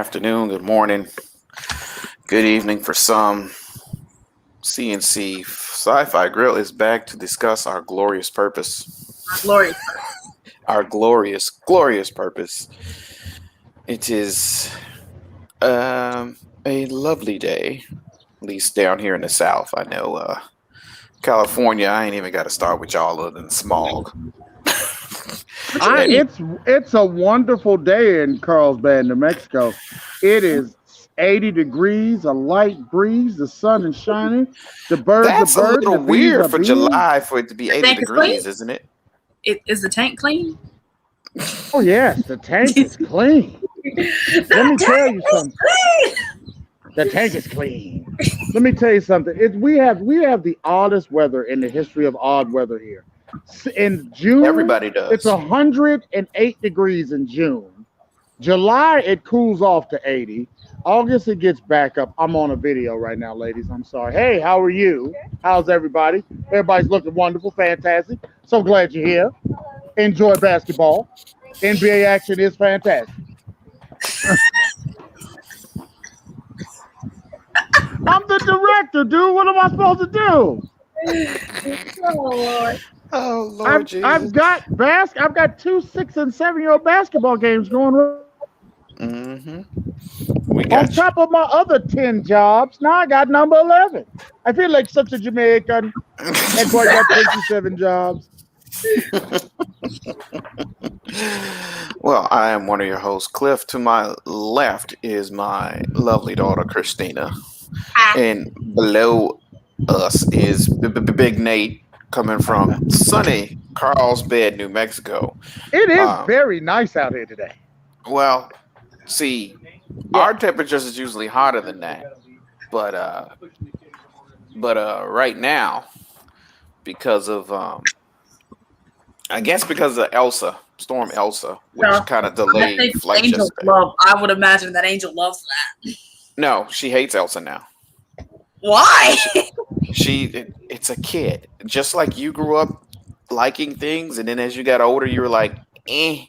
afternoon, good morning, good evening for some. CNC SciFi Grill is back to discuss our glorious purpose. Glorious. Our glorious purpose. It is a lovely day, at least down here in the South. I know California, I ain't even got to start with y'all other than smog. It's a wonderful day in Carlsbad, New Mexico. It is 80 degrees, a light breeze, the sun is shining, the birds That's are a birds, little the bees weird are for bees. July for it to be 80 tank is degrees, clean? isn't it? Is the tank clean? Oh yes, the tank is clean. Let me tell you something. The tank is clean. Let me tell you something. We have the oddest weather in the history of odd weather here. In June, Everybody does. It's 108 degrees in June. July, it cools off to 80. August, it gets back up. I'm on a video right now, ladies. I'm sorry. Hey, how are you? How's everybody? Everybody's looking wonderful, fantastic. So glad you're here. Enjoy basketball. NBA action is fantastic. I'm the director, dude. What am I supposed to do? Oh Lord. Oh Lord Jesus! I've got 2 6 and 7-year-old basketball games going on. We On got you. top of my other 10 jobs, now I got number 11. I feel like such a Jamaican. And boy, I got 27 jobs. Well, I am one of your hosts, Cliff. To my left is my lovely daughter, Christina. And below us is Big Nate coming from sunny Carlsbad, New Mexico. It is very nice out here today. Well, see, our temperatures is usually hotter than that. But right now, because of I guess because of Storm Elsa, which kind of delayed flights yesterday. I would imagine that Angel loves that. No, she hates Elsa now. Why? It's a kid. Just like you grew up liking things, and then as you got older, you were like, eh.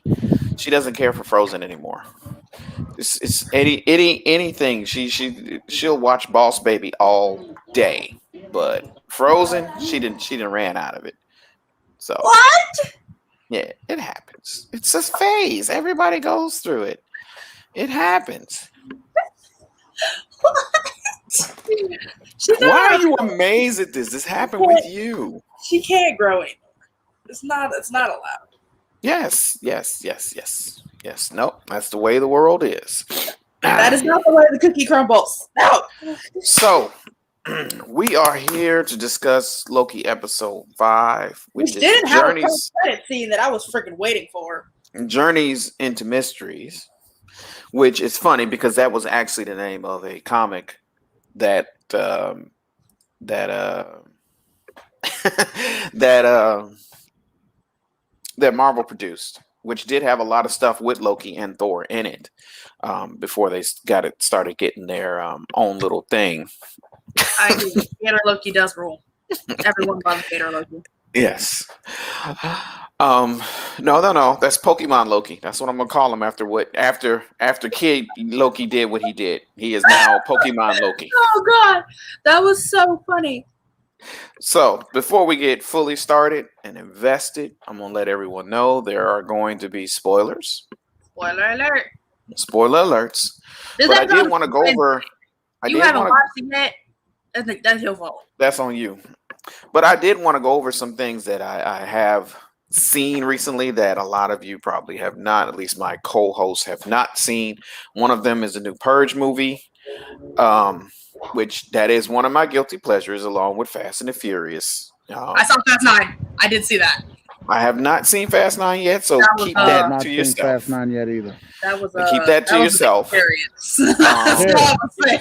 She doesn't care for Frozen anymore. It's anything. She'll watch Boss Baby all day, but Frozen, she didn't ran out of it. So what? Yeah, it happens. It's a phase. Everybody goes through it. It happens. What? Why are you amazed at this? This happened with you. She can't grow anymore. It's not allowed. Yes. Nope, that's the way the world is. That is not the way the cookie crumbles. No. So, we are here to discuss Loki episode 5, which didn't have a credit scene that I was freaking waiting for. Journeys into Mysteries, which is funny because that was actually the name of a comic that Marvel produced, which did have a lot of stuff with Loki and Thor in it before they started getting their own little thing. I agree. Theater Loki does rule. Everyone loves Theater Loki. Yes. No. That's Pokemon Loki. That's what I'm gonna call him after Kid Loki did what he did. He is now Pokemon Loki. Oh God, that was so funny. So before we get fully started and invested, I'm gonna let everyone know there are going to be spoilers. Spoiler alert. Spoiler alerts. But I did want to go over. You haven't watched it yet. That's your fault. That's on you. But I did want to go over some things that I have seen recently that a lot of you probably have not, at least my co-hosts have not seen. One of them is a new Purge movie, which that is one of my guilty pleasures along with Fast and the Furious. I saw Fast 9. I did see that. I have not seen Fast 9 yet, so keep that to yourself. Fast 9 yet either. That was keep that to yourself.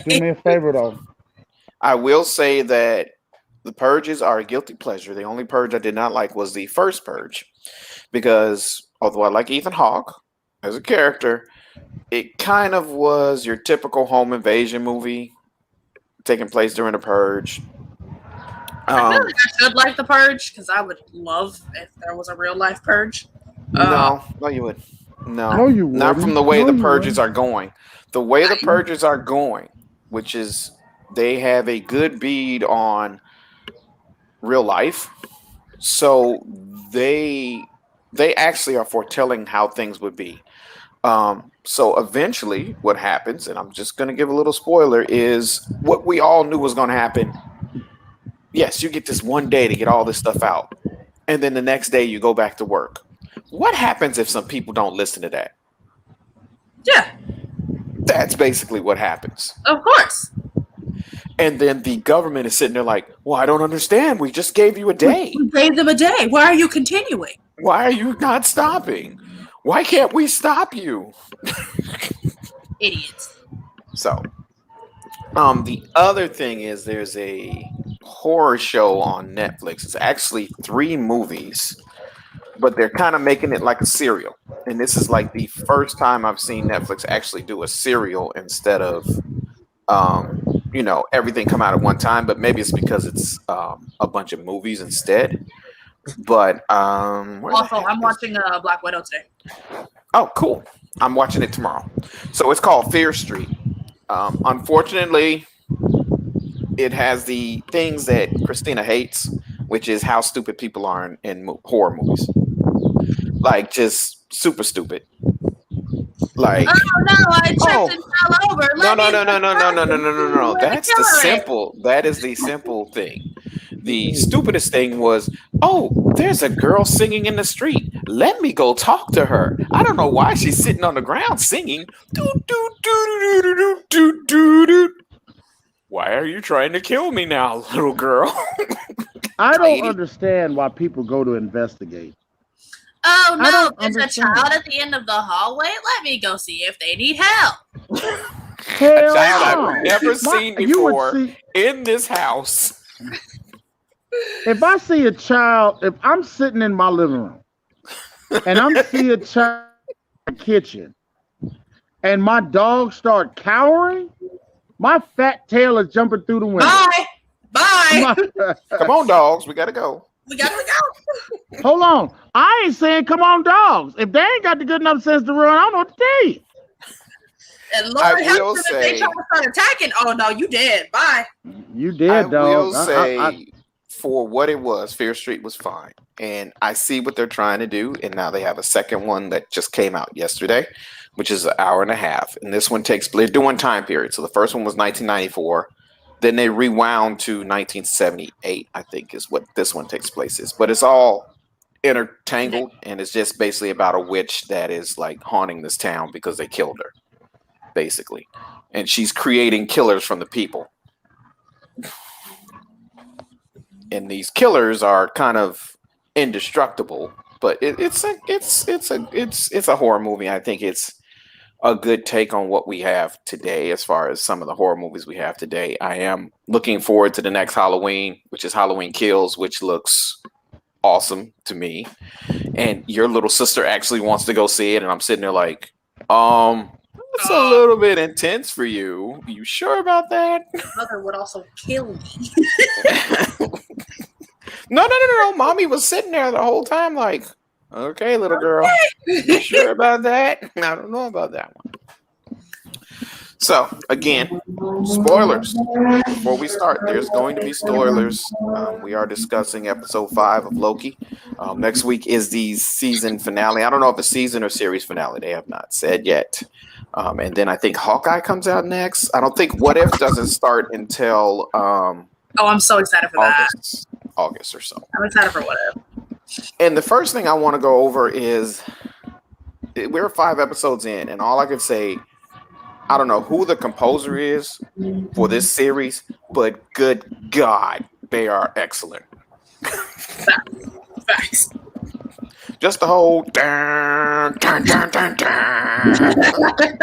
Do me a favor though. I will say that the Purges are a guilty pleasure. The only Purge I did not like was the first Purge, because although I like Ethan Hawke as a character, it kind of was your typical home invasion movie taking place during the Purge. I feel like I should like the Purge because I would love if there was a real life Purge. No, you would. No, No, you not from wouldn't. the way No, the you purges wouldn't. are going. The way the purges are going, which is they have a good bead on real life, so they they actually are foretelling how things would be. So eventually, what happens, and I'm just going to give a little spoiler, is what we all knew was going to happen. Yes, you get this one day to get all this stuff out, and then the next day you go back to work. What happens if some people don't listen to that? Yeah, That's basically what happens. of course. And then the government is sitting there like, well, I don't understand. We just gave you a day. We gave them a day. Why are you continuing? Why are you not stopping? Why can't we stop you? Idiots. So, the other thing is there's a horror show on Netflix. It's actually 3 movies, but they're kind of making it like a serial. And this is like the first time I've seen Netflix actually do a serial instead of everything come out at one time, but maybe it's because it's a bunch of movies instead. But where the Also, heck I'm is- watching Black Widow today. Oh, cool! I'm watching it tomorrow. So it's called Fear Street. Unfortunately, it has the things that Christina hates, which is how stupid people are in horror movies. Like just super stupid. Like Oh no, I tripped Oh. and fell over. no, Let no, me no, no, no, no, no, no, no, no, no. Where the That's the killer is. simple. That is the simple thing. The stupidest thing was, oh, there's a girl singing in the street. Let me go talk to her. I don't know why she's sitting on the ground singing. Doo, doo, doo, doo, doo, doo, doo, doo. Why are you trying to kill me now, little girl? I don't Lady. understand why people go to investigate. Oh I no, don't there's understand. a child at the end of the hallway. Let me go see if they need help. Hell A child no. I've never seen You would before see, in this house. if I see a child, if I'm sitting in my living room and I'm see a child in the kitchen and my dog start cowering, my fat tail is jumping through the window. Bye. Bye. Come on, dogs. We got to go. We gotta go. Hold on. I ain't saying come on, dogs. If they ain't got the good enough sense to run, I don't know what to tell you. And I Lord will help them if they say- try to start attacking. Oh no, you dead. Bye. You I dead, dog. will I- say, I- for what it was, Fear Street was fine. And I see what they're trying to do. And now they have a second one that just came out yesterday, which is an hour and a half. And this one they're doing time period. So the first one was 1994. Then they rewound to 1978, I think, is what this one takes place is. But it's all intertangled, and it's just basically about a witch that is like haunting this town because they killed her, basically. And she's creating killers from the people. And these killers are kind of indestructible, but it's a horror movie. I think it's a good take on what we have today as far as some of the horror movies we have today. I am looking forward to the next Halloween, which is Halloween Kills, which looks awesome to me. And your little sister actually wants to go see it, and I'm sitting there like, it's a little bit intense for you. You sure about that? Mother would also kill me. No. Mommy was sitting there the whole time like, okay, little girl. You sure about that? I don't know about that one. So, again, spoilers. Before we start, there's going to be spoilers. We are discussing episode 5 of Loki. Next week is the season finale. I don't know if it's season or series finale. They have not said yet. And then I think Hawkeye comes out next. I don't think What If doesn't start until Oh, I'm so excited for that. August or so. I'm excited for what if. And the first thing I want to go over is we're 5 episodes in, and all I can say, I don't know who the composer is for this series, but good God, they are excellent. Facts. Just the whole dun, dun, dun, dun, dun,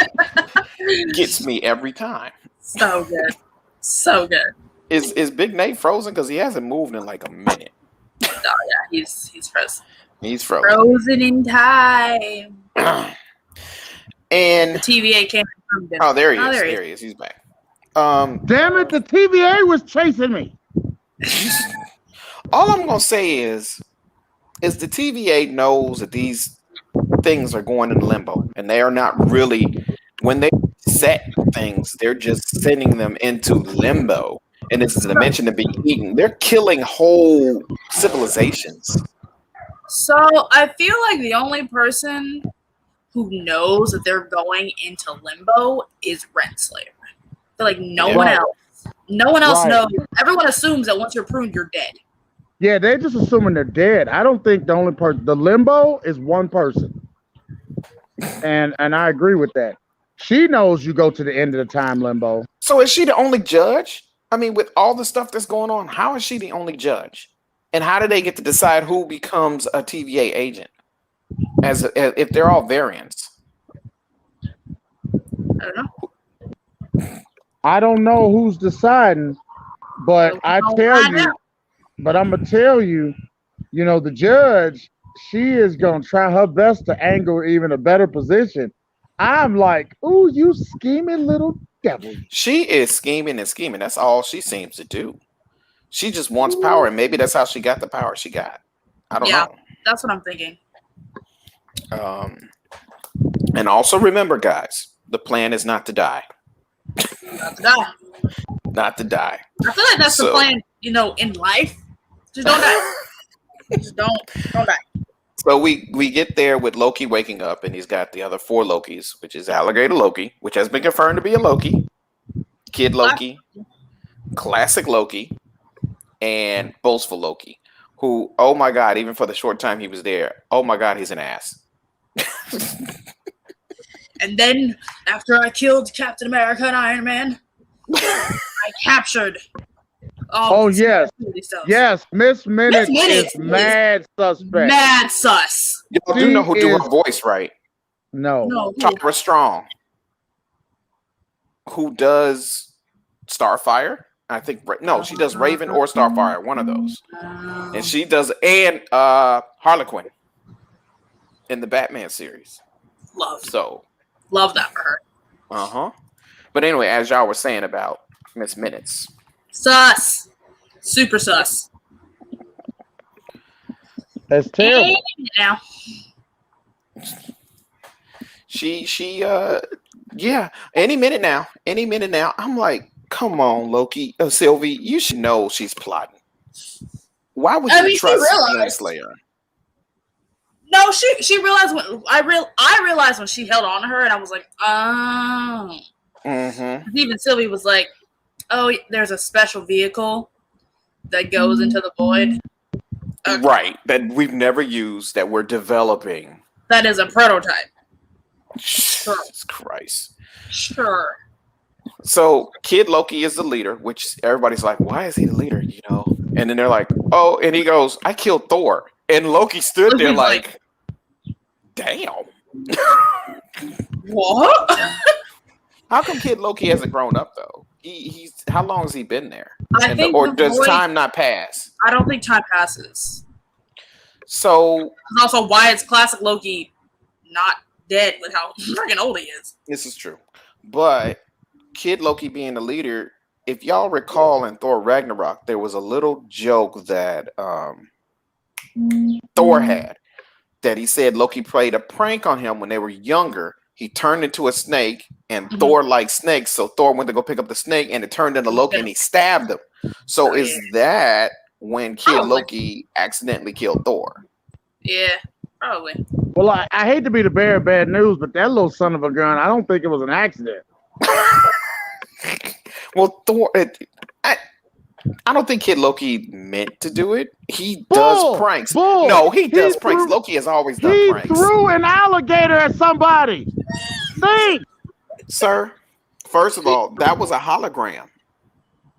gets me every time. So good. So good. Is Big Nate frozen? Because he hasn't moved in like a minute. Oh yeah, he's frozen. He's frozen. Frozen in time. And The TVA can't confirm it. oh, there he Oh, is. there he There he is. He's back. Damn it, the TVA was chasing me. All I'm gonna say is the TVA knows that these things are going in limbo, and they are not really when they set things, they're just sending them into limbo, and this is a dimension to be eaten. They're killing whole civilizations. So I feel like the only person who knows that they're going into limbo is Renslayer. I feel like no Yeah. one Right. else. No one else Right. knows. Everyone assumes that once you're pruned, you're dead. Yeah, they're just assuming they're dead. I don't think the only person, the limbo is one person, and I agree with that. She knows you go to the end of the time limbo. So is she the only judge? I mean, with all the stuff that's going on, how is she the only judge? And how do they get to decide who becomes a TVA agent? As if they're all variants. I don't know. I don't know who's deciding, but I tell you, but I'm gonna tell you, you know, the judge, she is gonna try her best to angle even a better position. I'm like, ooh, you scheming little devil. She is scheming and scheming. That's all she seems to do. She just wants power, and maybe that's how she got the power she got. I don't know. That's what I'm thinking. And also remember, guys, the plan is not to die. Not to die. Not to die. I feel like that's the plan, you know, in life. Just don't die. Just don't die. So we get there with Loki waking up, and he's got the other 4 Lokis, which is Alligator Loki, which has been confirmed to be a Loki, Kid Loki, Classic Loki, and Boastful Loki, who, oh my God, even for the short time he was there, oh my God, he's an ass. And then, after I killed Captain America and Iron Man, I captured. Oh yes, yes, Miss Minute is mad suspect. Mad sus. Y'all do know who do her voice, right? No. Tara Strong, who does Starfire. I think no, she does Raven or Starfire, one of those. And she does Harlequin in the Batman series. Love that for her. But anyway, as y'all were saying about Miss Minutes, sus, super sus. That's terrible. Now, she yeah. Any minute now. I'm like, come on, Loki, Sylvie, you should know she's plotting. Why would you trust Renslayer? No, she realized when I realized when she held on to her, and I was like, oh. Even Sylvie was like, oh, there's a special vehicle that goes into the void. Okay. Right, that we've never used, that we're developing. That is a prototype. Jesus Christ. Sure. So Kid Loki is the leader, which everybody's like, why is he the leader? You know? And then they're like, oh, and he goes, I killed Thor. And Loki stood there like, damn. What? How come Kid Loki hasn't grown up though? He's how long has he been there? Or does time not pass? I don't think time passes. So also, why is Classic Loki not dead with how freaking old he is? This is true. But Kid Loki being the leader, if y'all recall in Thor Ragnarok, there was a little joke that Thor had, that he said Loki played a prank on him when they were younger. He turned into a snake, and Thor liked snakes, so Thor went to go pick up the snake, and it turned into Loki, and he stabbed him. So is that when Kid Loki accidentally killed Thor? Yeah, probably. Well, I hate to be the bearer of bad news, but that little son of a gun, I don't think it was an accident. Well, Thor, I don't think Kid Loki meant to do it. He does pranks. No, he does pranks. Loki has always done pranks. He threw an alligator at somebody. Think. Sir, first of all, that was a hologram.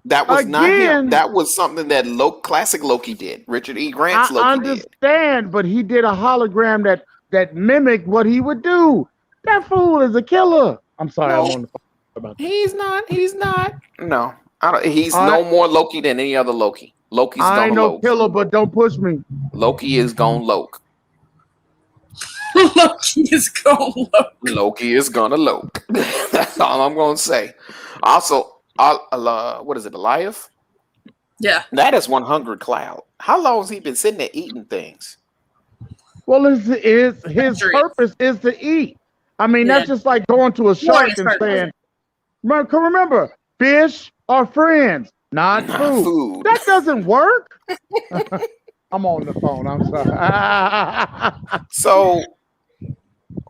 That was not him. That was something that Classic Loki did. Richard E. Grant's Loki did. I understand, but he did a hologram that mimicked what he would do. That fool is a killer. I'm sorry, I want to talk about that. He's not. No. He's no more Loki than any other Loki. Loki's gonna I ain't no killer, but don't push me. Loki is gonna Loke. Loki is gonna Loke. Loki is gonna Loke. That's all I'm gonna say. Also, what is it, Eliav? Yeah. That is one hungry cloud. How long has he been sitting there eating things? Well, his Trees. purpose is to eat. I mean, Yeah. that's just like going to a shark and saying, remember, fish are friends, not food. Food. That doesn't work. I'm on the phone. I'm sorry. So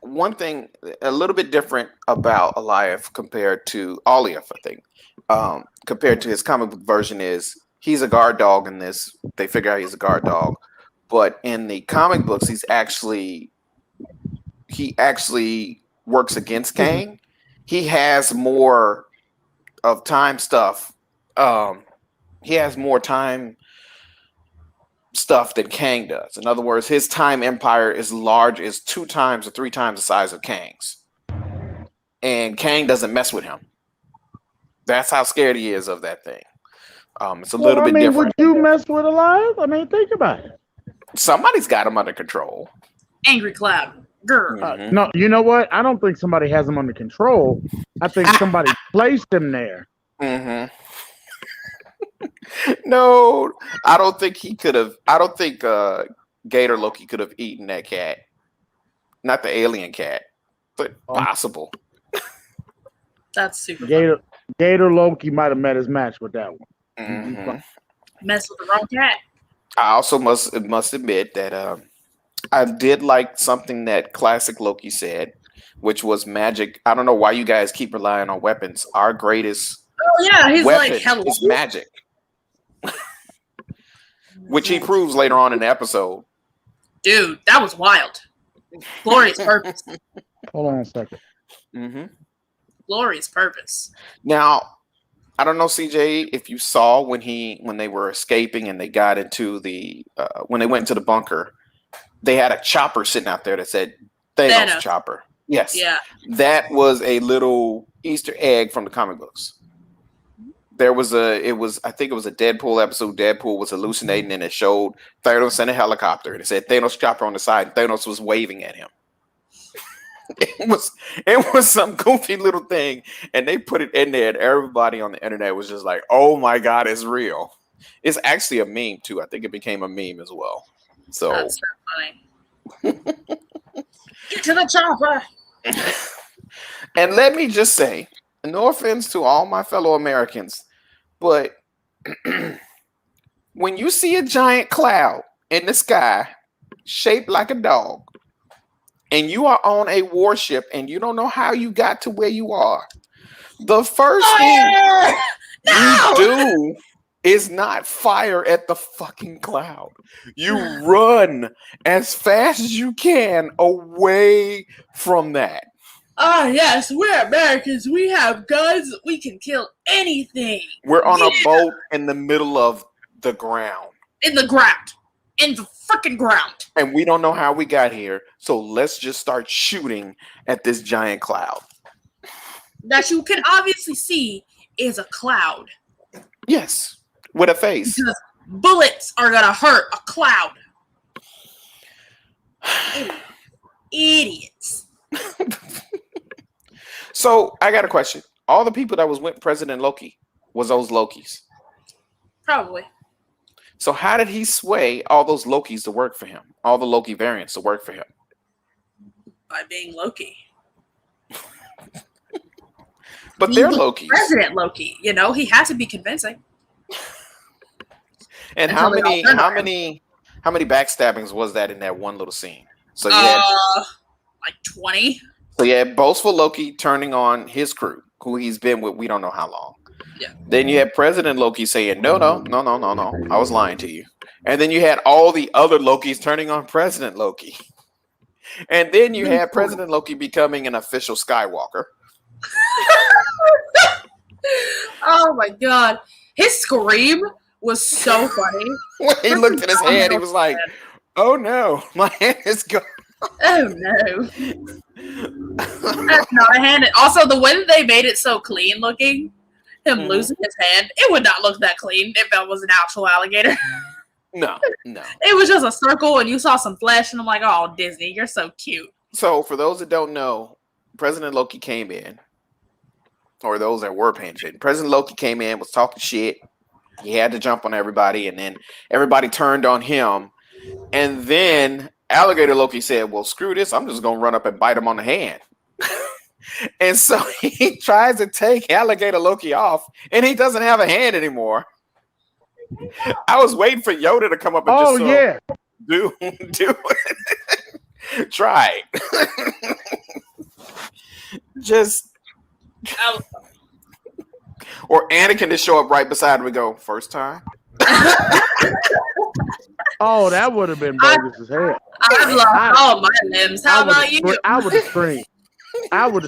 one thing a little bit different about Eliath compared to Oliath, I think, compared to his comic book version is he's a guard dog in this. They figure out he's a guard dog, but in the comic books, he actually works against Kang. He has more of time stuff. He has more time stuff than Kang does. In other words, his time empire is 2 times or 3 times the size of Kang's. And Kang doesn't mess with him. That's how scared he is of that thing. It's a little bit different. Would you mess with Elias? I mean, think about it. Somebody's got him under control. Angry Cloud. Grr. No, you know what? I don't think somebody has him under control. I think somebody placed him there. Mm-hmm. No, I don't think he could have. I don't think Gator Loki could have eaten that cat. Not the alien cat, but possible. That's super funny. Gator Loki might have met his match with that one. Mm-hmm. Mess with the wrong cat. I also must admit that I did like something that classic Loki said, which was magic. I don't know why you guys keep relying on weapons. Our greatest He's weapon like, hello. is magic. Which he proves later on in the episode. Dude, that was wild. Glorious purpose. Hold on a second. Mm-hmm. Glorious purpose. Now, I don't know, CJ, if you saw when they were escaping and they got into when they went into the bunker, they had a chopper sitting out there that said Thanos chopper. Yes. Yeah. That was a little Easter egg from the comic books. I think it was a Deadpool episode. Deadpool was hallucinating and it showed Thanos in a helicopter and it said Thanos chopper on the side. And Thanos was waving at him. It was some goofy little thing, and they put it in there, and everybody on the internet was just like, "Oh my god, it's real!" It's actually a meme too. I think it became a meme as well. So that's so funny. Get to the chopper. And let me just say, no offense to all my fellow Americans, but when you see a giant cloud in the sky shaped like a dog, and you are on a warship and you don't know how you got to where you are, the first thing you do is not fire at the fucking cloud. You run as fast as you can away from that. Oh, yes, we're Americans. We have guns. We can kill anything. We're on a boat in the middle of the ground. In the ground. In the freaking ground. And we don't know how we got here, so let's just start shooting at this giant cloud. That you can obviously see is a cloud. Yes, with a face. Because bullets are going to hurt a cloud. Idiots. So, I got a question. All the people that was with President Loki, was those Lokis? Probably. So how did he sway all those Lokis to work for him? All the Loki variants to work for him? By being Loki. But they're Lokis. President Loki, he has to be convincing. And how many backstabbings was that in that one little scene? So you had like 20. So you had boastful Loki turning on his crew, who he's been with we don't know how long. Yeah. Then you had President Loki saying, no, I was lying to you. And then you had all the other Lokis turning on President Loki. And then you had President Loki becoming an official Skywalker. Oh my god. His scream was so funny. When he looked at his hand, he was like, oh no, my hand is gone. Oh no. That's not a hand. Also, the way that they made it so clean looking, him losing his hand, it would not look that clean if that was an actual alligator. No. It was just a circle and you saw some flesh and I'm like, oh, Disney, you're so cute. So for those that don't know, President Loki came in, or those that were paying attention, President Loki came in, was talking shit. He had to jump on everybody, and then everybody turned on him. And then Alligator Loki said, "Well, screw this. I'm just gonna run up and bite him on the hand." And so he tries to take Alligator Loki off, and he doesn't have a hand anymore. I was waiting for Yoda to come up and just do it. Try it. Just or Anakin to show up right beside him and go, "First time." Oh, that would have been bogus as hell. I've lost all my limbs. How about you? I would have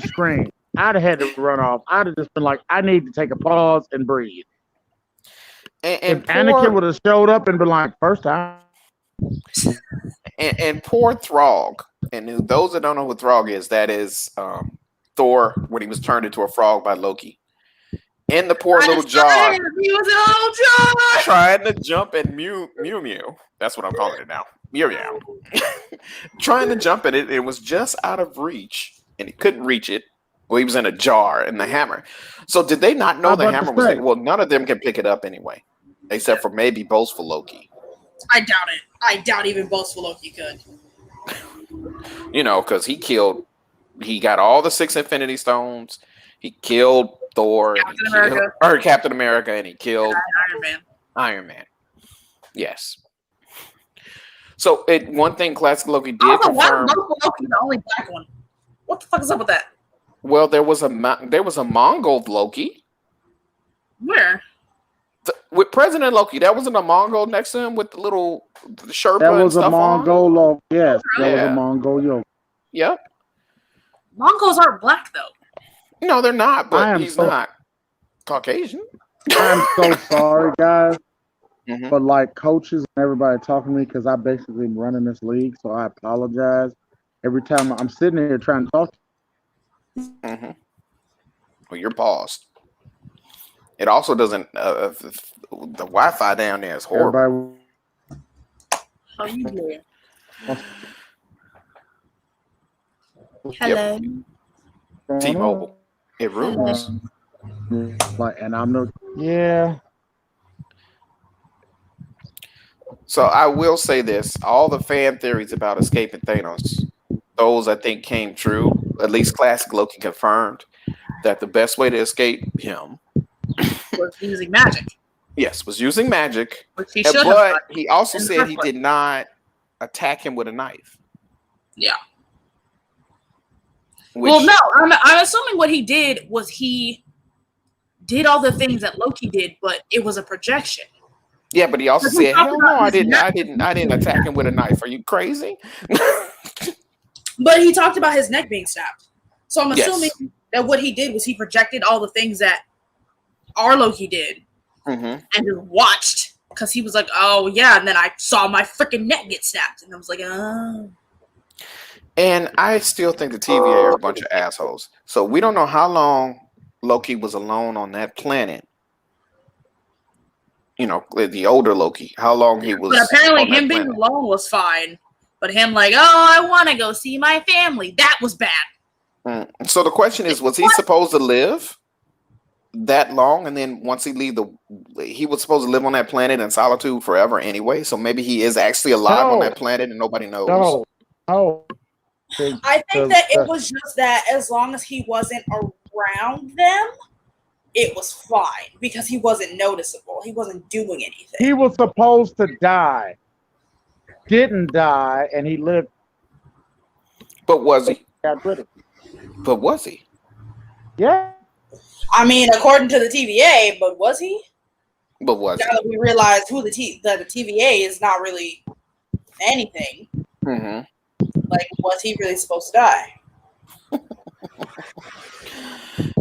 screamed. I'd have had to run off. I'd have just been like, I need to take a pause and breathe. And if Anakin would have showed up and been like, first time. And poor Throg. And those that don't know who Throg is, that is Thor when he was turned into a frog by Loki. In the poor little jar. He was in a little jar. Trying to jump and Mew Mew. That's what I'm calling it now. Mew Mew. Trying to jump at it. It was just out of reach. And he couldn't reach it. Well, he was in a jar and the hammer. So did they not know the hammer was there? Well, none of them can pick it up anyway. Except for maybe Boastful Loki. I doubt it. I doubt even Boastful Loki could. You know, because he got all the 6 Infinity Stones. He killed Thor. Captain America, and he killed Iron Man. Yes. So one thing Classic Loki did confirm. Why was Boastful Loki the only black one? What the fuck is up with that? Well, there was a Mongol Loki. Where? With President Loki, that wasn't a Mongol next to him with the little Sherpa that was and stuff a Mongol Loki. Yes, that was Yeah. a Mongol Loki. Yep. Mongols aren't black though. No, they're not, but he's not Caucasian. I'm so sorry, guys. Mhm. But like coaches and everybody talking to me because I basically am running this league, so I apologize. Every time I'm sitting here trying to talk. Mm-hmm. Well, you're paused. It also doesn't. The Wi-Fi down there is horrible. How you doing? Hello. Hello. T-Mobile. It rules. Like, and I'm no. Yeah. So I will say this: all the fan theories about escaping Thanos, those I think came true. At least Classic Loki confirmed that the best way to escape him was using magic. Yes, was using magic. Which he should have. But he also said he did not attack him with a knife. Yeah. Well, no, I'm assuming what he did was he did all the things that Loki did, but it was a projection. Yeah, but he also said, "Hell no, I didn't attack him with a knife. Are you crazy?" But he talked about his neck being snapped. So I'm assuming that what he did was he projected all the things that our Loki did and just watched because he was like, "Oh yeah," and then I saw my freaking neck get snapped, and I was like, "Oh." And I still think the TVA are a bunch of assholes. So we don't know how long Loki was alone on that planet. You know, the older Loki, how long he was. But apparently him being alone was fine. But him like, oh, I want to go see my family. That was bad. So the question is, was he supposed to live that long? And then once he he was supposed to live on that planet in solitude forever anyway. So maybe he is actually alive on that planet and nobody knows. No. I think that it was just that as long as he wasn't around them, it was fine because he wasn't noticeable. He wasn't doing anything. He was supposed to die. Didn't die, and he lived. But was he? Got rid of him. But was he? Yeah. I mean, according to the TVA, but was he? But was now that we realize who the TVA is not really anything. Mm-hmm. Like, was he really supposed to die?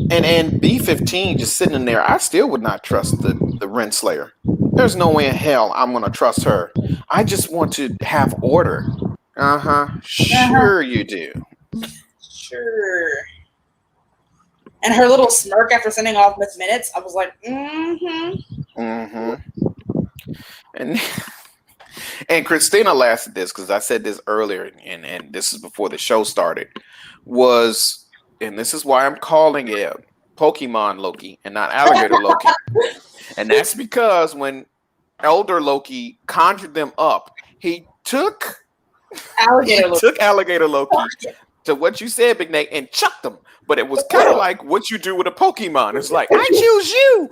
And B-15 just sitting in there, I still would not trust the Renslayer. There's no way in hell I'm going to trust her. I just want to have order. Sure you do. Sure. And her little smirk after sending off Miss Minutes, I was like, And Christina laughed at this because I said this earlier, and this is before the show started, and this is why I'm calling it Pokemon Loki and not Alligator Loki. And that's because when Elder Loki conjured them up, he took Alligator He Loki. took alligator Loki to what you said, Big Nate, and chucked him. But it was kind of like what you do with a Pokemon. It's like, I choose you.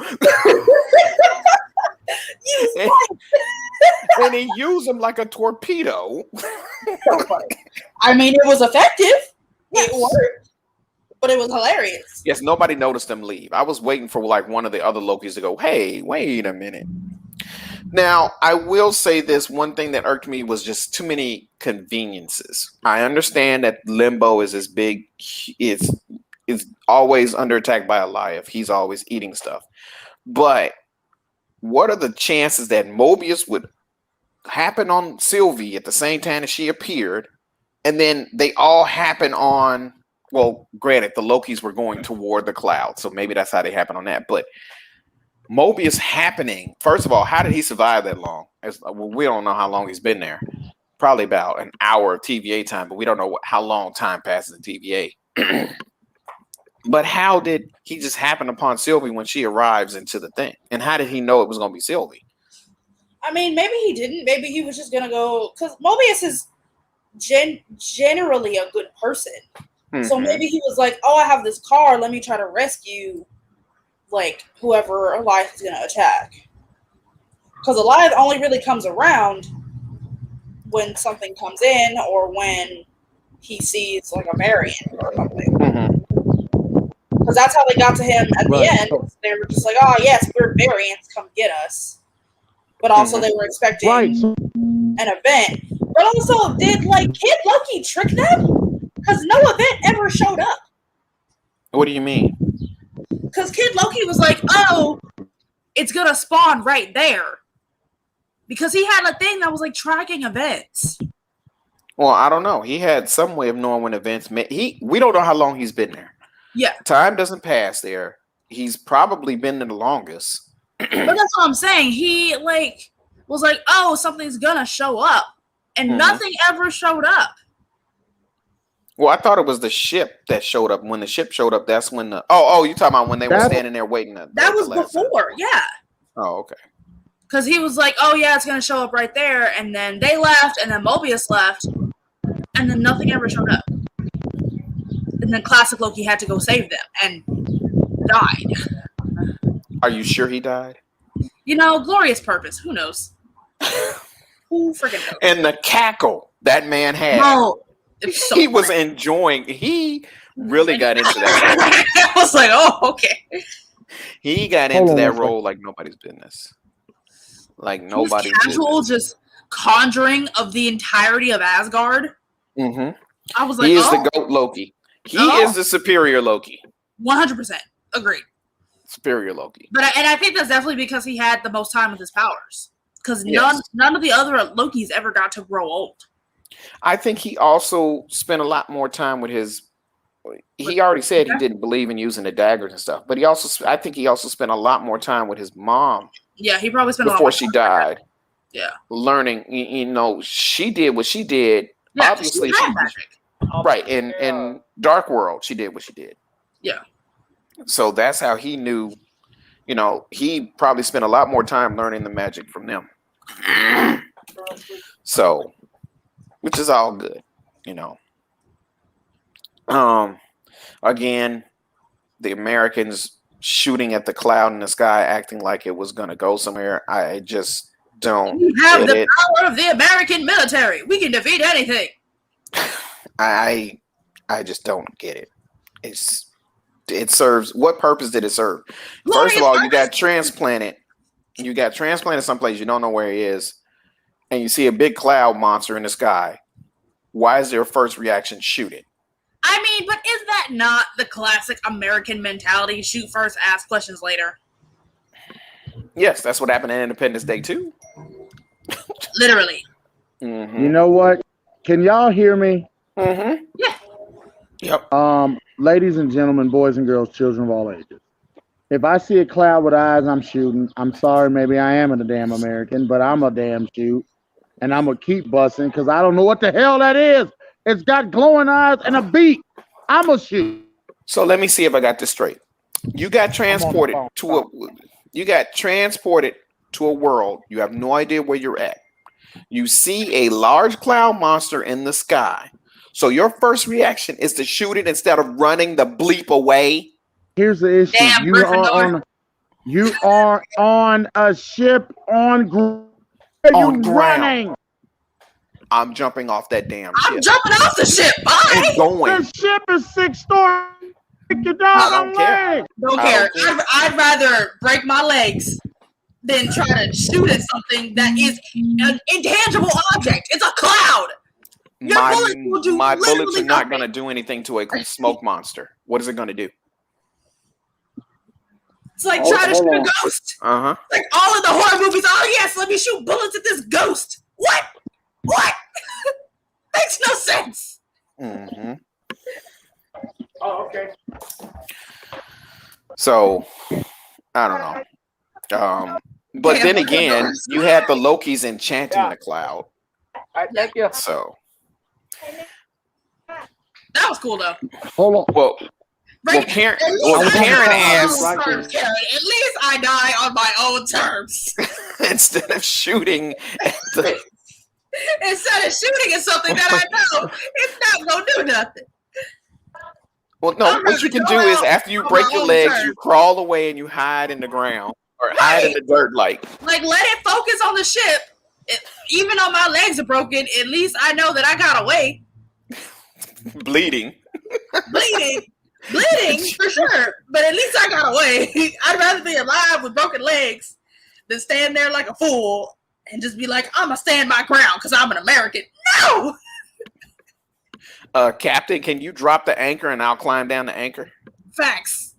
And he used him like a torpedo. So funny. I mean, it was effective. It worked. But it was hilarious. Yes, nobody noticed him leave. I was waiting for like one of the other Lokis to go, hey, wait a minute. Now, I will say this one thing that irked me was just too many conveniences. I understand that Limbo is as big, is always under attack by Eliav. He's always eating stuff. But what are the chances that Mobius would happen on Sylvie at the same time as she appeared, and then they all happen on, well, granted, the Lokis were going toward the cloud, so maybe that's how they happen on that, but Mobius happening, first of all, how did he survive that long? We don't know how long he's been there. Probably about an hour of TVA time, but we don't know how long time passes in TVA. But how did he just happen upon Sylvie when she arrives into the thing? And how did he know it was going to be Sylvie? I mean, maybe he didn't. Maybe he was just going to go, because Mobius is generally a good person. Mm-hmm. So maybe he was like, oh, I have this car. Let me try to rescue like whoever Elias is going to attack. Because Elias only really comes around when something comes in or when he sees like a variant or something. Because that's how they got to him at the end. They were just like, oh, yes, we're variants. Come get us. But also they were expecting an event. But also, did like Kid Loki trick them? Because no event ever showed up. What do you mean? Because Kid Loki was like, oh, it's going to spawn right there. Because he had a thing that was like tracking events. Well, I don't know. He had some way of knowing when events met. We don't know how long he's been there. Yeah. Time doesn't pass there. He's probably been there the longest. But that's what I'm saying. He like was like, oh, something's going to show up. And nothing ever showed up. Well, I thought it was the ship that showed up. When the ship showed up, that's when the... Oh, you talking about when they were standing there waiting? That was before, yeah. Oh, okay. Because he was like, oh, yeah, it's going to show up right there. And then they left, and then Mobius left. And then nothing ever showed up. And then Classic Loki had to go save them and died. Are you sure he died? You know, glorious purpose. Who knows? Who freaking knows? And the cackle that man had. Oh, so he was enjoying. He really got into that. I was like, oh, okay. He got into that role like nobody's business. Like nobody's casual, just conjuring of the entirety of Asgard. Mm-hmm. I was like, he is the GOAT Loki. He is the superior Loki. 100% agreed. Superior Loki. But I think that's definitely because he had the most time with his powers. Because none of the other Lokis ever got to grow old. I think he also spent a lot more time with his. He already said he didn't believe in using the daggers and stuff, but I think he also spent a lot more time with his mom. Yeah, he probably spent before she died. Yeah, learning. You know, she did what she did. Yeah, obviously, she right in Dark World, she did what she did. Yeah. So that's how he knew. You know, he probably spent a lot more time learning the magic from them. So, which is all good, you know. Again, the Americans shooting at the cloud in the sky, acting like it was going to go somewhere. I just don't. We have the power of the American military. We can defeat anything. I just don't get it. It serves. What purpose did it serve? First of all, you got transplanted. You got transplanted someplace you don't know where he is, and you see a big cloud monster in the sky. Why is their first reaction shoot it? I mean, but is that not the classic American mentality? Shoot first, ask questions later. Yes, that's what happened at Independence Day too. Literally. Mm-hmm. You know what? Can y'all hear me? Mm-hmm. Yeah. Yep. Ladies and gentlemen, boys and girls, children of all ages. If I see a cloud with eyes, I'm shooting. I'm sorry, maybe I am a damn American, but I'm a damn shoot. And I'm going to keep busting because I don't know what the hell that is. It's got glowing eyes and a beak. I'm a shoot. So let me see if I got this straight. You got transported to a world. You have no idea where you're at. You see a large cloud monster in the sky. So your first reaction is to shoot it instead of running the bleep away. Here's the issue. Damn, You are on a ship on ground. On ground. I'm jumping off that damn ship. I'm jumping off the ship. Bye. And going. The ship is 6 stories. Get down. I don't care. Don't care. I'd rather break my legs than try to shoot at something that is an intangible object. It's a cloud. My bullets are not going to do anything to a smoke monster. What is it going to do? It's like trying to shoot a ghost. Like all of the horror movies. Oh yes, let me shoot bullets at this ghost. What? Makes no sense. Oh, okay. So I don't know. But then again, you had the Lokis enchanting the cloud. So that was cool though. Hold on. Well, Karen asked. At least I die on my own terms. Instead of shooting Instead of shooting at something that I know it's not gonna do nothing. Well, no, what you can do is after you break your legs, you crawl away and you hide in the ground or hide in the dirt like let it focus on the ship. Even though my legs are broken, at least I know that I got away. Bleeding for sure. But at least I got away. I'd rather be alive with broken legs than stand there like a fool and just be like, I'm gonna stand my ground because I'm an American. No. Captain, can you drop the anchor and I'll climb down the anchor? Facts.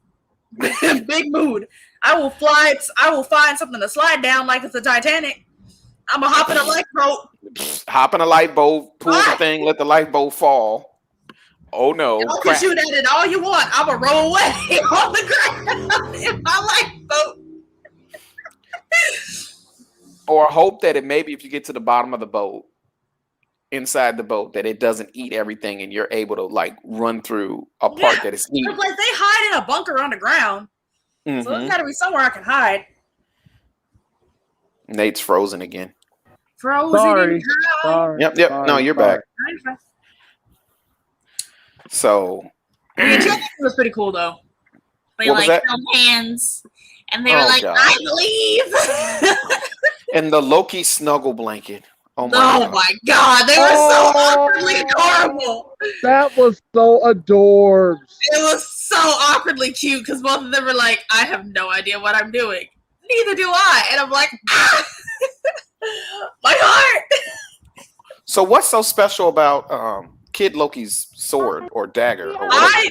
Big mood. I will find something to slide down like it's the Titanic. I'm gonna hop in a lifeboat. Hop in a lifeboat, pull the thing, let the lifeboat fall. Oh no. You can shoot at it all you want. I'm gonna roll away on the ground in my lifeboat. Or hope that maybe if you get to the bottom of the boat, inside the boat, that it doesn't eat everything and you're able to like run through a part that is eaten. Like they hide in a bunker underground. So there's gotta be somewhere I can hide. Nate's frozen again. Sorry. Yep. No, you're back. So the enchanting was pretty cool though. They like held hands and they were like, God. I believe. And the Loki snuggle blanket. Oh my God. They were so awkwardly adorable. That was so adorbs. It was so awkwardly cute because both of them were like, I have no idea what I'm doing. Neither do I. And I'm like, my heart. So what's so special about Kid Loki's sword or dagger? Or I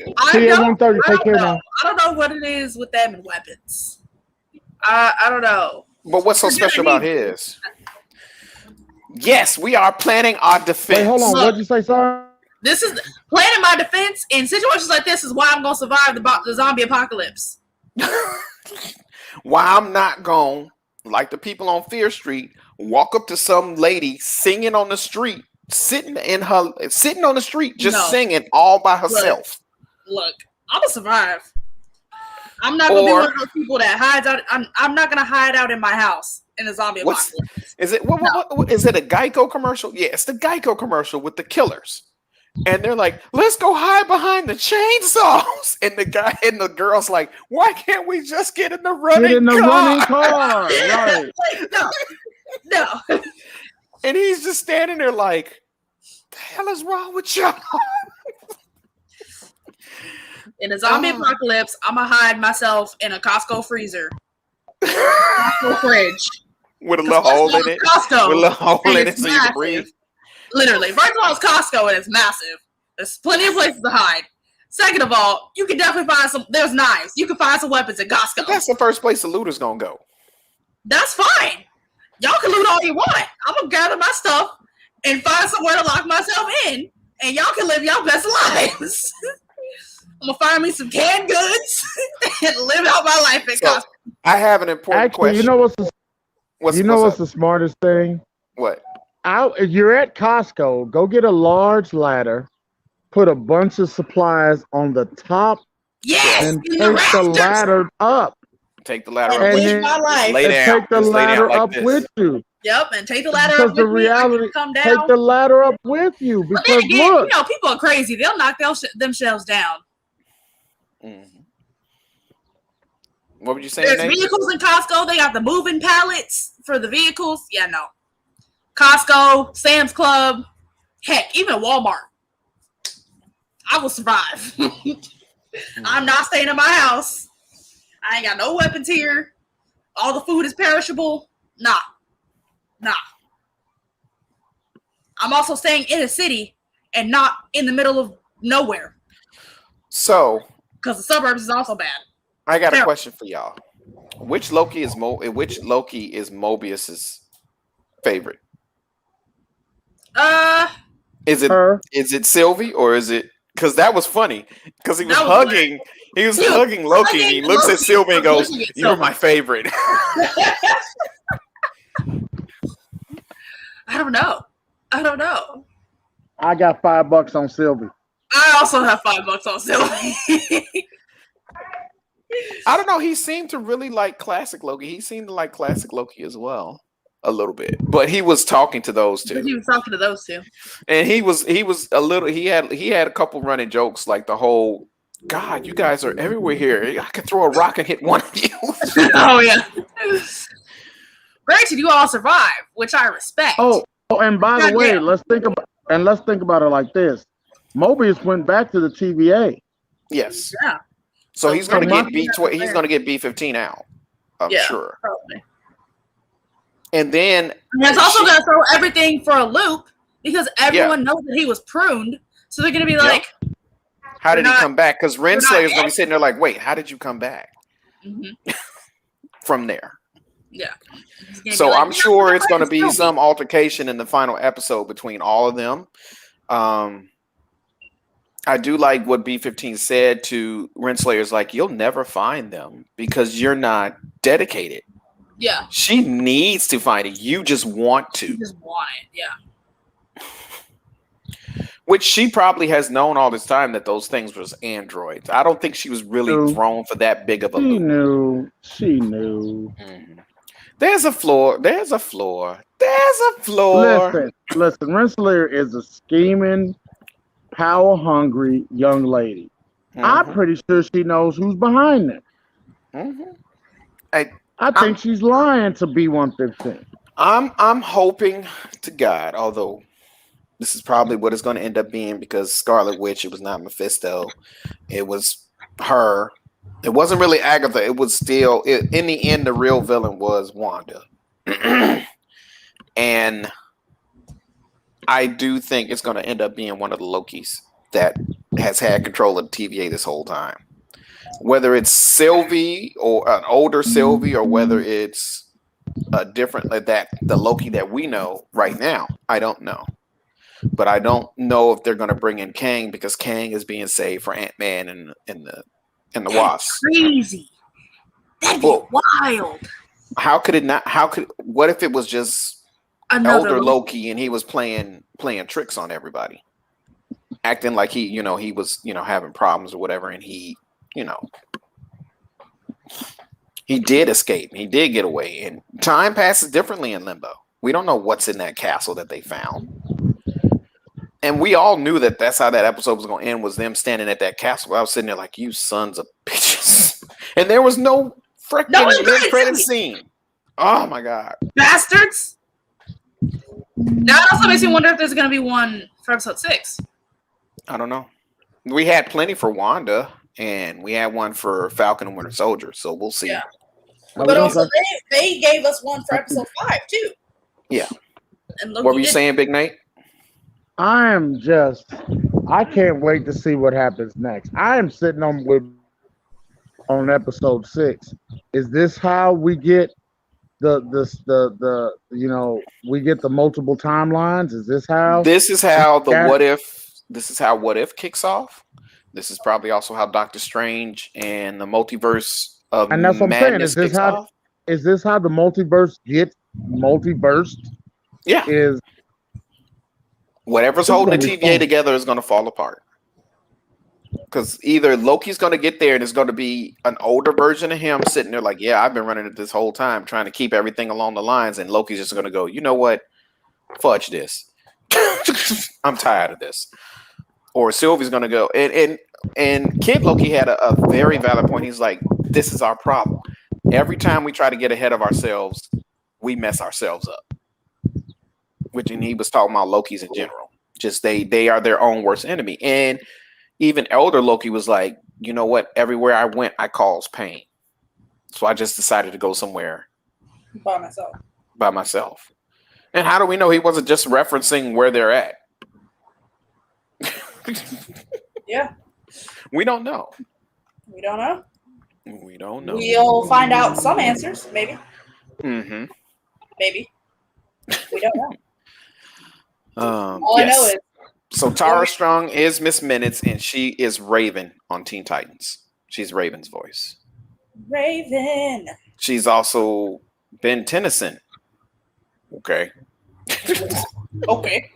don't know what it is with them and weapons. I don't know. But what's so special about his? Yes, we are planning our defense. Wait, hold on. What'd you say, sorry? This is planning my defense in situations like this is why I'm going to survive the zombie apocalypse. Why I'm not going, like the people on Fear Street, walk up to some lady singing on the street, sitting on the street, just singing all by herself. Look, I'm going to survive. I'm not going to be one of those people that hides out. I'm not going to hide out in my house in a zombie apocalypse. Is it? What, is it a Geico commercial? Yeah, it's the Geico commercial with the killers. And they're like, let's go hide behind the chainsaws. And the guy and the girl's like, why can't we just get in the running car? Right. Like, no. And he's just standing there like, the hell is wrong with y'all? In a zombie apocalypse, I'm going to hide myself in a Costco freezer. Costco fridge. With a little hole in it. Costco. With a little hole in it so you can breathe. Literally. First of all, it's Costco and it's massive. There's plenty of places to hide. Second of all, you can definitely find there's knives. You can find some weapons at Costco. That's the first place the looter's going to go. That's fine. Y'all can loot all you want. I'm going to gather my stuff and find somewhere to lock myself in. And y'all can live your best lives. I'm going to find me some canned goods and live out my life at Costco. I have an important question. You know what's the smartest thing? What? You're at Costco. Go get a large ladder. Put a bunch of supplies on the top. Yes, and take the ladder up. Take the ladder up and with you. My life. Lay down. Take the ladder up with you. Yep, and take the ladder Because up the with me. I reality, can come take down. the ladder up with you. But then Because again, look, people are crazy. They'll knock themselves down. Mm-hmm. What were you saying, There's Nate? vehicles in Costco. They got the moving pallets for the vehicles. Yeah, no. Costco, Sam's Club, heck, even Walmart. I will survive. I'm not staying in my house. I ain't got no weapons here. All the food is perishable. Nah. I'm also staying in a city and not in the middle of nowhere. So, because the suburbs is also bad. I got a question for y'all. Which Loki is Mobius's favorite? Is it Sylvie or is it? Because that was funny. Because he was hugging Loki. And he looks at Sylvie and goes, "You're my favorite." I don't know. I got $5 on Sylvie. I also have $5 on Sylvie. I don't know. He seemed to really like classic Loki. He seemed to like classic Loki as well, a little bit. But he was talking to those two. And he was a little. He had a couple running jokes like the whole, "God, you guys are everywhere here. I could throw a rock and hit one of you." Oh yeah. Granted, you all survived, which I respect. Oh, and by the way, let's think about it like this. Mobius went back to the TVA. Yes. Yeah. So he's going to get he's going to get B-15 out. I'm sure. Probably. And then it's also going to throw everything for a loop because everyone knows that he was pruned. So they're going to be like, "How did he come back?" Because Renslayer's going to be sitting there like, "Wait, how did you come back?" Mm-hmm. From there. Yeah. So I'm sure it's going to be some altercation in the final episode between all of them. I do like what B-15 said to Renslayer's like, "You'll never find them because you're not dedicated." Yeah. She needs to find it. You just want to. You just want it, yeah. Which she probably has known all this time that those things was androids. I don't think she was really thrown for that big of a loop. She knew. Mm-hmm. There's a floor. Listen, Renslayer is a scheming, power-hungry young lady. Mm-hmm. I'm pretty sure she knows who's behind them. Mm-hmm. I think she's lying to B-115. I'm hoping to God, although this is probably what it's going to end up being because Scarlet Witch, it was not Mephisto. It was her. It wasn't really Agatha. It was still, in the end, the real villain was Wanda. And I do think it's going to end up being one of the Lokis that has had control of the TVA this whole time. Whether it's Sylvie or an older Sylvie or whether it's a different, the Loki that we know right now, I don't know. But I don't know if they're going to bring in Kang because Kang is being saved for Ant-Man and the Wasp. Crazy. That'd be wild. What if it was just older Loki and he was playing tricks on everybody? Acting like he was, having problems or whatever, and he did escape. He did get away, and time passes differently in Limbo. We don't know what's in that castle that they found. And we all knew that that's how that episode was going to end, was them standing at that castle. I was sitting there like, you sons of bitches. And there was no freaking credit scene. Oh, my God. Bastards. Now it also makes me wonder if there's going to be one for episode 6. I don't know. We had plenty for Wanda, and we had one for Falcon and Winter Soldier, so we'll see. Yeah. But also, they gave us one for episode 5, too. Yeah. What were you saying, Big Nate? I can't wait to see what happens next. I am sitting on episode 6. Is this how we get we get the multiple timelines? Is this how? This is how what if kicks off. This is probably also how Doctor Strange and the multiverse of and that's what I'm saying. Is this how the multiverse gets multiversed? Yeah. Whatever's holding the TVA together is going to fall apart. Because either Loki's going to get there and it's going to be an older version of him sitting there like, yeah, I've been running it this whole time trying to keep everything along the lines. And Loki's just going to go, you know what? Fudge this. I'm tired of this. Or Sylvie's going to go. And Kid Loki had a very valid point. He's like, this is our problem. Every time we try to get ahead of ourselves, we mess ourselves up. Which, and he was talking about Loki's in general. Just they are their own worst enemy. And even elder Loki was like, you know what? Everywhere I went, I caused pain. So I just decided to go somewhere by myself. And how do we know he wasn't just referencing where they're at? Yeah. We don't know. We don't know. We don't know. We'll find out some answers, maybe. Mm-hmm. Maybe. We don't know. All I know is. So Tara Strong is Miss Minutes, and she is Raven on Teen Titans. She's Raven's voice. Raven. She's also Ben Tennyson. Okay. Okay.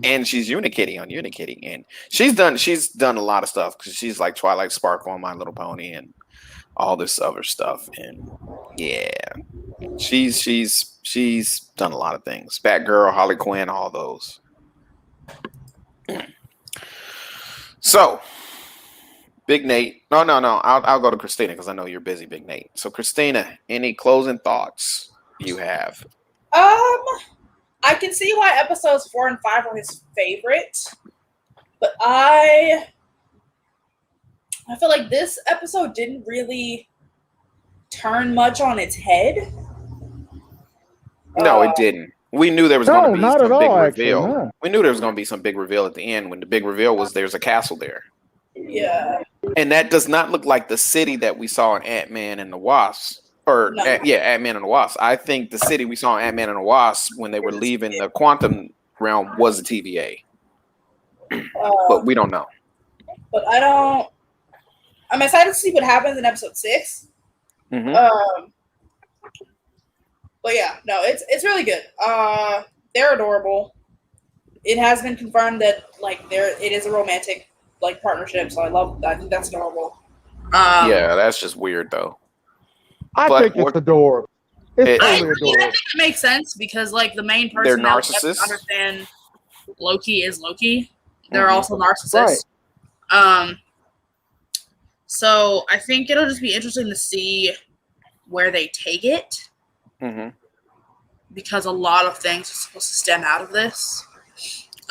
And she's Unikitty on Unikitty, and she's done a lot of stuff because she's like Twilight Sparkle on My Little Pony and all this other stuff. And yeah, she's done a lot of things. Batgirl, Harley Quinn, all those. So, Big Nate. No. I'll go to Christina because I know you're busy, Big Nate. So, Christina, any closing thoughts you have? I can see why episodes 4 and 5 were his favorite, but I feel like this episode didn't really turn much on its head. No, it didn't. We knew there was going to be some big reveal. Actually, no. We knew there was going to be some big reveal at the end when the big reveal was there's a castle there. Yeah. And that does not look like the city that we saw in Ant-Man and the Wasp. Ant-Man and the Wasp. I think the city we saw in Ant-Man and the Wasp when they were leaving the quantum realm was a TVA. But we don't know. But I'm excited to see what happens in episode 6. Mm-hmm. But yeah, no, it's really good. They're adorable. It has been confirmed that it is a romantic partnership, so I think that's adorable. Yeah, that's just weird though. I think it's adorable. It's totally adorable. I think it makes sense because the main person They're that we narcissists. understand Loki is Loki. They're also narcissists. Right. So I think it'll just be interesting to see where they take it. Mm-hmm. Because a lot of things are supposed to stem out of this.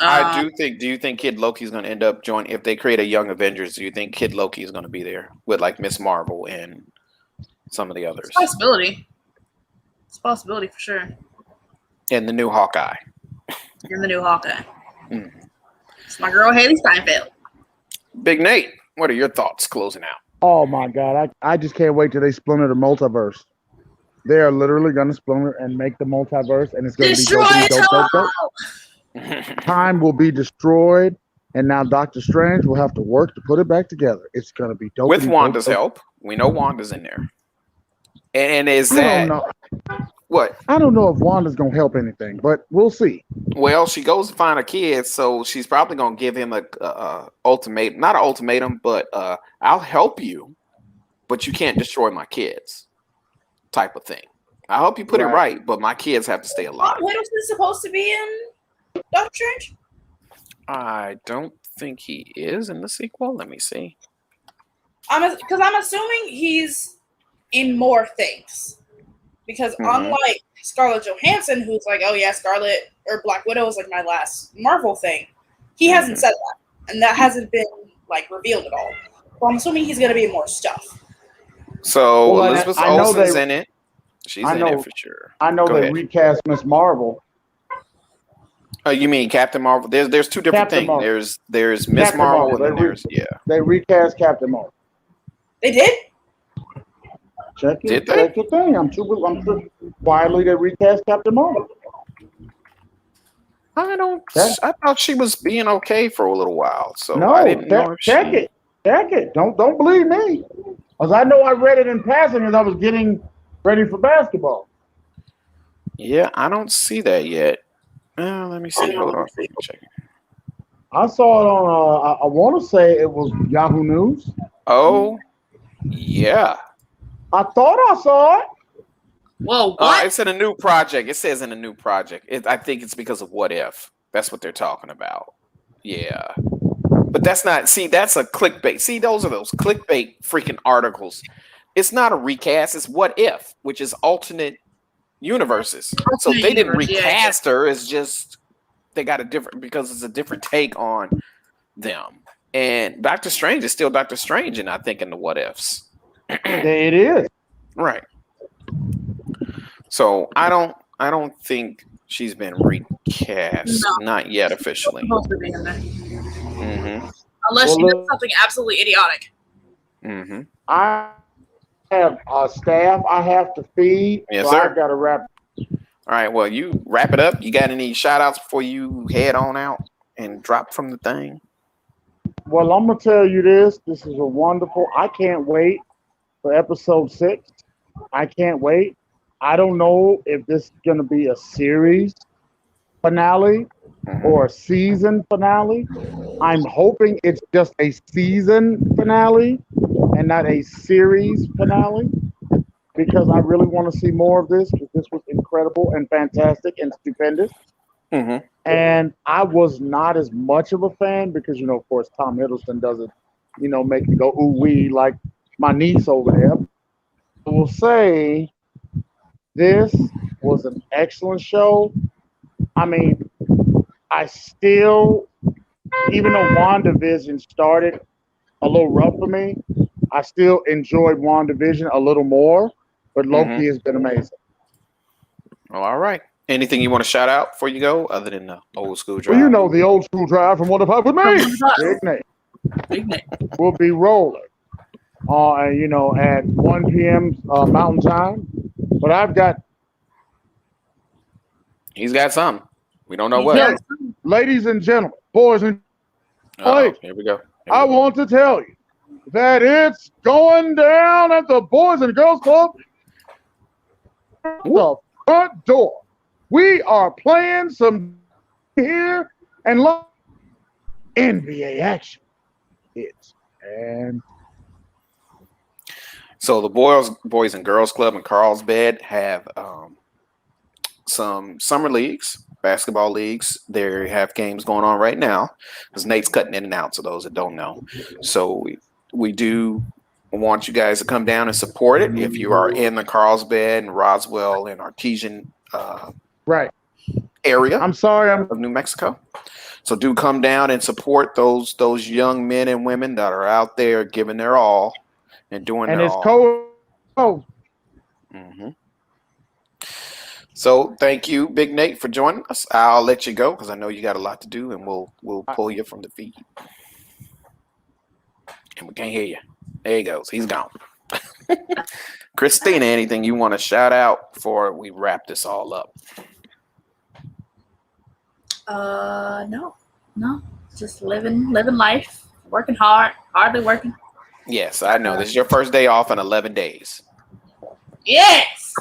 I do think. Do you think Kid Loki is going to end up joining if they create a Young Avengers? Do you think Kid Loki is going to be there with Miss Marvel and some of the others? It's a possibility. It's a possibility for sure. And the new Hawkeye. And the new Hawkeye. Mm. It's my girl Haley Steinfeld. Big Nate, what are your thoughts closing out? Oh my God, I just can't wait till they splinter the multiverse. They are literally going to splinter and make the multiverse, and it's going to be dope. Time will be destroyed, and now Doctor Strange will have to work to put it back together. It's going to be dope. With Wanda's help. We know Wanda's in there. And is that... I don't know. What? I don't know if Wanda's going to help anything, but we'll see. Well, she goes to find her kids, so she's probably going to give him a ultimatum. Not an ultimatum, but I'll help you, but you can't destroy my kids type of thing. I hope you put it right, but my kids have to stay alive. Tom Hiddleston is supposed to be in Doctor Strange? I don't think he is in the sequel. Let me see. Because I'm assuming he's in more things. Because unlike Scarlett Johansson, who's like, oh yeah, Scarlet or Black Widow is my last Marvel thing, he hasn't said that. And that hasn't been revealed at all. So I'm assuming he's going to be in more stuff. So Elizabeth Olsen's in it. She's in it for sure. I know they recast Miss Marvel. Oh, you mean Captain Marvel? There's two different things. There's Miss Marvel and there's They recast Captain Marvel. They did? Check your thing. I'm sure quietly they recast Captain Marvel. I thought she was being okay for a little while. So no, I didn't know if check it. Check it. Don't believe me. Because I know I read it in passing as I was getting ready for basketball. Yeah, I don't see that yet. Let me see. Hold on. Check it. I saw it on. I want to say it was Yahoo News. Oh, yeah. I thought I saw it. Whoa, what? It's in a new project. It says in a new project. I think it's because of What If. That's what they're talking about. Yeah. But that's not, see, that's a clickbait. See, those are those clickbait freaking articles. It's not a recast, it's What If, which is alternate universes. So Alternate they didn't universe, yeah, recast her, it's just they got a different, because it's a different take on them. And Doctor Strange is still Doctor Strange, and I think in the What Ifs. It is. Right. So I don't think she's been recast. No. Not yet officially. Supposed to be in there. Mm-hmm. Unless she does something absolutely idiotic. Mm-hmm. I have a staff I have to feed. Yes, so sir. I got to wrap. All right. Well, you wrap it up. You got any shout outs before you head on out and drop from the thing? Well, I'm gonna tell you this. This is a wonderful. I can't wait for episode 6. I can't wait. I don't know if this is gonna be a series finale or a season finale. I'm hoping it's just a season finale and not a series finale because I really want to see more of this because this was incredible and fantastic and stupendous. Mm-hmm. And I was not as much of a fan because, of course, Tom Hiddleston doesn't, make me go ooh wee like my niece over there. I will say this was an excellent show. I mean, I still, even though WandaVision started a little rough for me, I still enjoyed WandaVision a little more, but Loki has been amazing. Well, all right. Anything you want to shout out before you go, other than the old school drive? Well, the old school drive from What If I with me. Big Nate. We'll be rolling, at 1 p.m. Mountain Time. But I've got. He's got some. We don't know what. Yes. Ladies and gentlemen, boys and here we go. I want to tell you that it's going down at the Boys and Girls Club. The front door. We are playing some here and NBA action. It's and so the Boys and Girls Club in Carlsbad have some summer leagues, basketball leagues. They have games going on right now because Nate's cutting in and out. So those that don't know, so we do want you guys to come down and support it if you are in the Carlsbad and Roswell and Artesian area. I'm sorry, of New Mexico. So do come down and support those young men and women that are out there giving their all and doing their all. And it's So thank you, Big Nate, for joining us. I'll let you go because I know you got a lot to do, and we'll pull you from the feed. And we can't hear you. There he goes. He's gone. Christina, anything you want to shout out before we wrap this all up? No. Just living life, working hardly working. Yes, I know. This is your first day off in 11 days. Yes.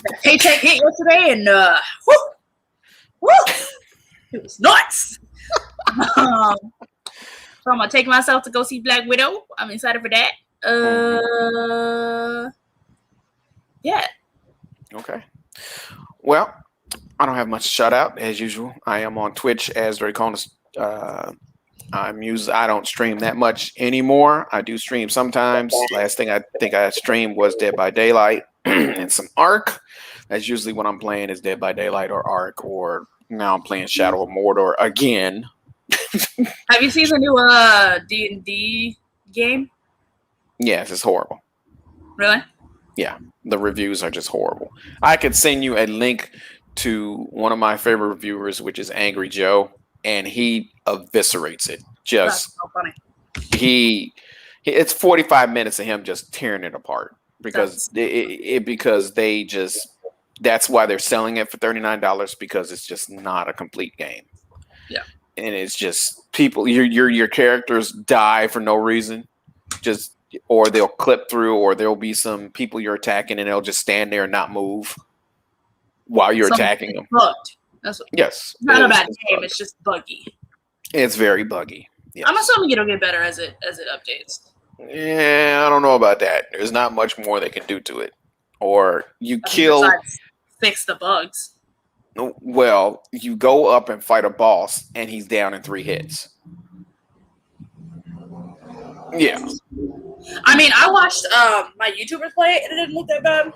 That paycheck hit yesterday, and woo, it was nuts. So I'm gonna take myself to go see Black Widow. I'm excited for that. Yeah. Okay. Well, I don't have much to shout out as usual. I am on Twitch as Draconis. I don't stream that much anymore. I do stream sometimes. Last thing I think I streamed was Dead by Daylight and some Ark. That's usually when I'm playing is Dead by Daylight or Ark, or now I'm playing Shadow of Mordor again. Have you seen the new D&D game? Yes, it's horrible. Really? Yeah, the reviews are just horrible. I could send you a link to one of my favorite reviewers, which is Angry Joe, and he eviscerates it. Just that's so funny. It's 45 minutes of him just tearing it apart because because they just, that's why they're selling it for $39, because it's just not a complete game. Yeah. And it's just people, your characters die for no reason, or they'll clip through, or there'll be some people you're attacking and they'll just stand there and not move while you're attacking them. That's Yes, not a bad it's game. buggy. It's just buggy. It's very buggy. Yes. I'm assuming it'll get better as it updates. Yeah, I don't know about that. There's not much more they can do to it. Or you kill. Besides fix the bugs. Well, you go up and fight a boss, and he's down in 3 hits. Yeah. I mean, I watched my YouTubers play it, and it didn't look that bad.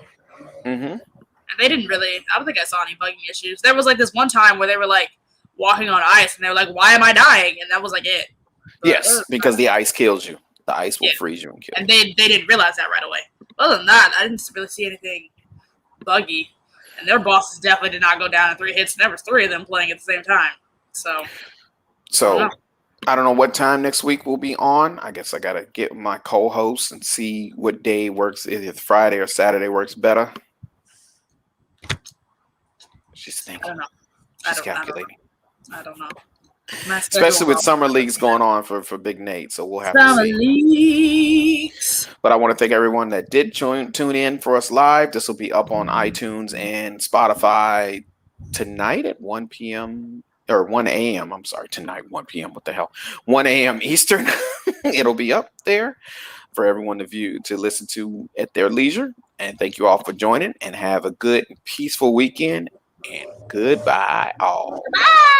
Mm-hmm. And they didn't really. I don't think I saw any bugging issues. There was like this one time where they were like walking on ice, and they were like, "Why am I dying?" And that was like it. But, Yes, because the ice kills you. The ice will freeze you and kill you. And they didn't realize that right away. Other than that, I didn't really see anything buggy. And their bosses definitely did not go down in 3 hits. And there was 3 of them playing at the same time. So I don't know what time next week we'll be on. I guess I gotta get my co-host and see what day works. Either Friday or Saturday works better. She's thinking. I don't know. She's calculating. I don't know. Especially with summer leagues going on for Big Nate, so we'll have summer to see. Leagues. But I want to thank everyone that did tune in for us live. This will be up on iTunes and Spotify tonight at 1 p.m. or 1 a.m. I'm sorry, tonight 1 p.m. What the hell? 1 a.m. Eastern. It'll be up there for everyone to listen to at their leisure. And thank you all for joining. And have a good, peaceful weekend. And goodbye, all. Bye.